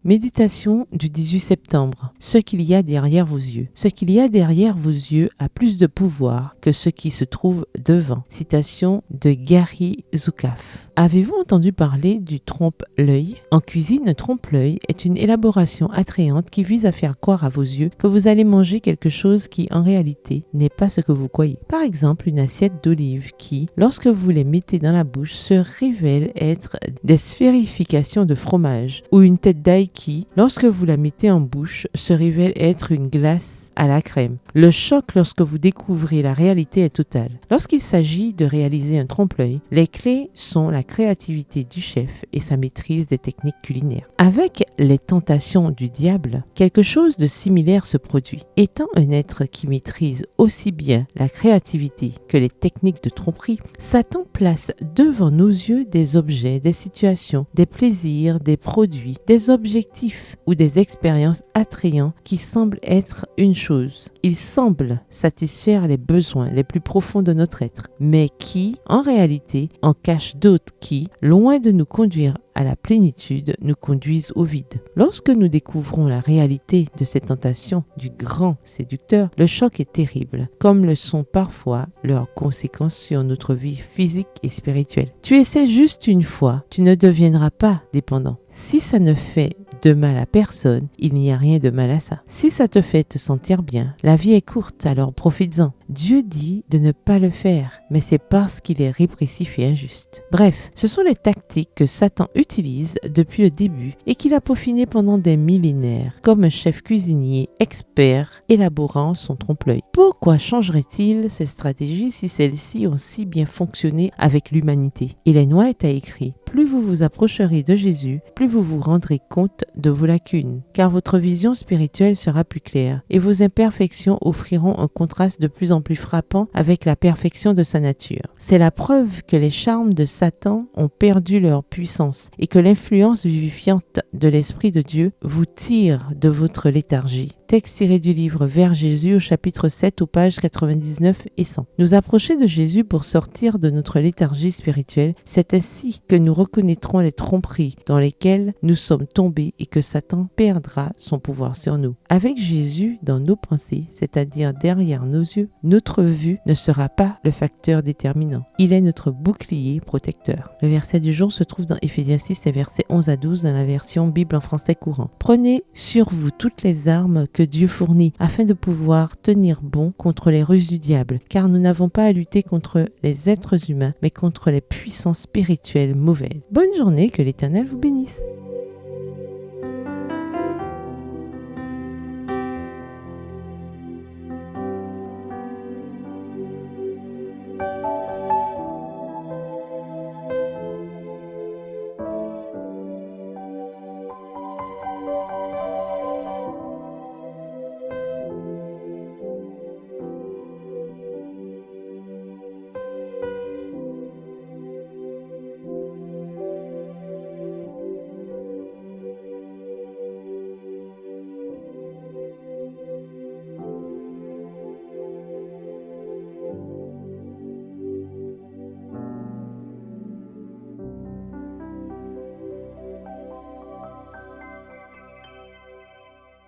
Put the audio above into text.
Méditation du 18 septembre. Ce qu'il y a derrière vos yeux. Ce qu'il y a derrière vos yeux a plus de pouvoir que ce qui se trouve devant. Citation de Gary Zukav. Avez-vous entendu parler du trompe-l'œil? En cuisine, le trompe-l'œil est une élaboration attrayante qui vise à faire croire à vos yeux que vous allez manger quelque chose qui, en réalité, n'est pas ce que vous croyez. Par exemple, une assiette d'olives qui, lorsque vous les mettez dans la bouche, se révèle être des sphérifications de fromage, ou une tête d'ail qui, lorsque vous la mettez en bouche, se révèle être une glace à la crème. Le choc lorsque vous découvrez la réalité est total. Lorsqu'il s'agit de réaliser un trompe-l'œil, les clés sont la créativité du chef et sa maîtrise des techniques culinaires. Avec les tentations du diable, quelque chose de similaire se produit. Étant un être qui maîtrise aussi bien la créativité que les techniques de tromperie, Satan place devant nos yeux des objets, des situations, des plaisirs, des produits, des objectifs ou des expériences attrayants qui semblent être une chose. Il semble satisfaire les besoins les plus profonds de notre être, mais qui, en réalité, en cachent d'autres qui, loin de nous conduire à la plénitude, nous conduisent au vide. Lorsque nous découvrons la réalité de ces tentations du grand séducteur, le choc est terrible, comme le sont parfois leurs conséquences sur notre vie physique et spirituelle. Tu essaies juste une fois, tu ne deviendras pas dépendant. Si ça ne fait de mal à personne, il n'y a rien de mal à ça. Si ça te fait te sentir bien, la vie est courte, alors profites-en. Dieu dit de ne pas le faire, mais c'est parce qu'il est répressif et injuste. Bref, ce sont les tactiques que Satan utilise depuis le début et qu'il a peaufiné pendant des millénaires, comme un chef cuisinier expert élaborant son trompe-l'œil. Pourquoi changerait-il ces stratégies si celles-ci ont si bien fonctionné avec l'humanité? Ellen White a écrit: plus vous vous approcherez de Jésus, plus vous vous rendrez compte de vos lacunes, car votre vision spirituelle sera plus claire et vos imperfections offriront un contraste de plus en plus frappant avec la perfection de sa nature. C'est la preuve que les charmes de Satan ont perdu leur puissance et que l'influence vivifiante de l'Esprit de Dieu vous tire de votre léthargie. Texte tiré du livre Vers Jésus au chapitre 7 aux pages 99 et 100. Nous approcher de Jésus pour sortir de notre léthargie spirituelle, c'est ainsi que nous reconnaîtrons les tromperies dans lesquelles nous sommes tombés et que Satan perdra son pouvoir sur nous. Avec Jésus dans nos pensées, c'est-à-dire derrière nos yeux, notre vue ne sera pas le facteur déterminant. Il est notre bouclier protecteur. Le verset du jour se trouve dans Éphésiens 6 et versets 11 à 12 dans la version Bible en français courant. Prenez sur vous toutes les armes que Dieu fournit afin de pouvoir tenir bon contre les ruses du diable, car nous n'avons pas à lutter contre les êtres humains, mais contre les puissances spirituelles mauvaises. Bonne journée, que l'Éternel vous bénisse.